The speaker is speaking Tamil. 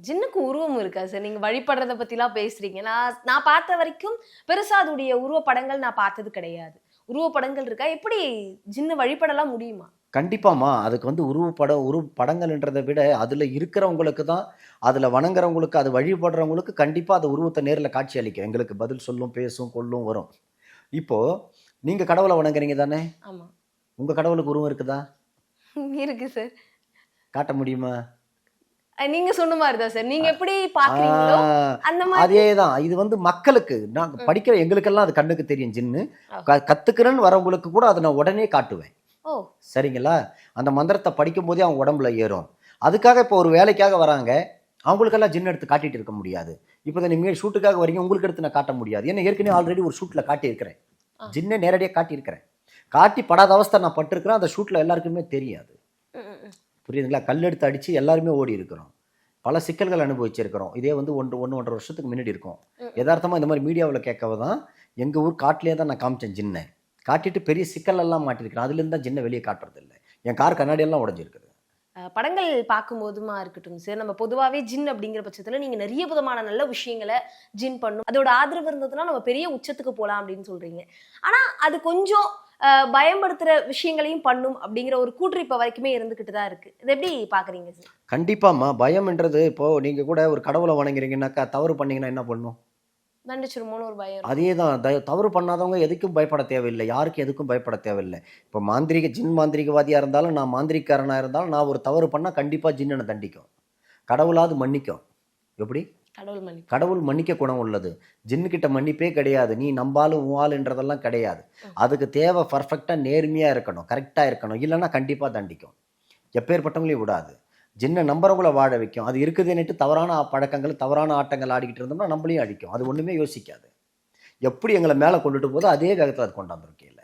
ஜின்னுக்கு உருவம் இருக்கா சார்? நீங்க வழிபடுறத பத்திலாம் பேசுறீங்க. நான் பார்த்த வரைக்கும் பெருசா அதுடைய உருவப்படங்கள் நான் பார்த்தது கிடையாது. உருவப்படங்கள் இருக்கா? எப்படி ஜின்னு வழிபடலாம் முடியுமா? கண்டிப்பாம்மா. அதுக்கு வந்து உருவப்படங்கள்ன்றத விட, அதுல இருக்கிறவங்களுக்கு தான், அதுல வணங்குறவங்களுக்கு, அது வழிபடுறவங்களுக்கு கண்டிப்பா அது உருவத்த நேர்ல காட்சி அளிக்கும். எங்களுக்கு பதில் சொல்லும், பேசும், கொல்லும், வரும். இப்போ நீங்க கடவுள வணங்குறீங்க தானே? ஆமா. உங்க கடவுளுக்கு உருவம் இருக்குதா? இருக்கு சார். காட்ட முடியுமா? நீங்க சொன்ன மாரி தான் சார். நீங்க எப்படி ஆ பார்க்குறீங்களோ, அந்த மாதிரி அதேதான். இது வந்து மக்களுக்கு, நாங்க ம். படிக்கிற எங்களுக்கெல்லாம் அது கண்ணுக்கு தெரியும் ஜின்னு. ஓ. கத்துக்கிறேன்னு வரவங்களுக்கு கூட அத நான் உடனே காட்டுவேன். ஓ! சரிங்களா? அந்த மந்திரத்த படிக்கும்போதே அவங்க உடம்புல ஏறும். அதுக்காக இப்போ ஒரு வேலைக்காக வராங்க. அவங்களுக்கெல்லாம் ஜின் எடுத்து காட்டிட்டு இருக்க முடியாது. இப்போ நீங்க ஷூட்டுக்காக வரீங்க, உங்களுக்கு எடுத்து நான் காட்ட முடியாது. ஏன்னா ஏற்கனவே ஆல்ரெடி ஒரு ஷூட்ல காட்டியிருக்கிறேன். ஆ. ஜின்ன நேரடியா காட்டியிருக்கிறேன். காட்டி படாத அவஸ்தை நான் பட்டிருக்கிறேன். அந்த ஷூட்ல எல்லாருக்குமே தெரியாது. ம், ம், ம். புரியுதுங்களா? கல்லெடுத்து அடிச்சு எல்லாருமே ஓடி இருக்கிறோம். பல சிக்கல்கள் அனுபவிச்சிருக்கிறோம். இதே வந்து 1 வருஷத்துக்கு முன்னாடி இருக்கும். ம். எதார்த்தமா இந்த மாதிரி மீடியாவுல கேட்கவே தான், எங்க ஊர் காட்டுலயே தான் நான் காமிச்சேன் ஜின்ன. காட்டிட்டு பெரிய சிக்கல் எல்லாம் மாட்டியிருக்கிறேன். அதுலேருந்து தான் ஜின்ன வெளியே காட்டுறது இல்ல. என் கார் கண்ணாடி எல்லாம் உடைஞ்சிருக்குது. படங்கள் பார்க்கும்போதுமா இருக்கட்டும் சார், நம்ம பொதுவாவே ஜின் அப்படிங்கிற பட்சத்துல நீங்க நிறைய விதமான நல்ல விஷயங்கள ஜின் பண்ணும். அதோட ஆதரவு இருந்ததுன்னா நம்ம பெரிய உச்சத்துக்கு போலாம் அப்படின்னு சொல்றீங்க. ஆனா அது கொஞ்சம் பயன்படுத்துற விஷயங்களையும் பண்ணும் அப்படிங்கிற ஒரு கூற்று இப்ப வரைக்குமே இருந்துகிட்டு தான் இருக்கு. இத எப்படி பார்க்குறீங்க சார்? கண்டிப்பாம்மா. பயம்ன்றது இப்போ நீங்க கூட ஒரு கடவுள வணங்குறீங்கன்னாக்கா, தவறு பண்ணீங்கன்னா என்ன பண்ணும்? தண்டிச்சிருமோன்னு ஒரு பயம் இருக்கும். அதேதான். தவறு பண்ணாதவங்க எதுக்கும் பயப்பட தேவையில்லை. யாருக்கும் எதுக்கும் பயப்பட தேவையில்லை. இப்போ ஜின் மாந்திரீகவாதியா இருந்தாலும், நான் மாந்திரீகக்காரனா இருந்தாலும், நான் ஒரு தவறு பண்ணா கண்டிப்பா ஜின் என்ன தண்டிக்கும். கடவுளாவது மன்னிக்கும். எப்படி? கடவுள் மன்னிப்பு. கடவுள் மன்னிக்க குணம் உள்ளது. ஜின்னுகிட்ட மன்னிப்பே கிடையாது. நீ நம்பாலும் உன் ஆளுன்றதெல்லாம் கிடையாது. ம். அதுக்கு தேவை பர்ஃபெக்ட்டா நேர்மையா இருக்கணும். கரெக்ட்டா இருக்கணும். இல்லன்னா கண்டிப்பா தண்டிக்கும். எப்பேர்ப்பட்டவங்களையும் விடாது. ஜின்ன நம்புறவங்கள வாழ வைக்கும். அது இருக்குதுன்னுட்டு தவறான பழக்கங்கள், தவறான ஆட்டங்கள் ஆடிக்கிட்டு இருந்தோம்னா நம்மளையும் அடிக்கும். அது ஒண்ணுமே யோசிக்காது. எப்படி எங்கள மேல கொண்டுட்டு போதோ அதே வேகத்துல அது கொண்டாந்துரும் கீழ.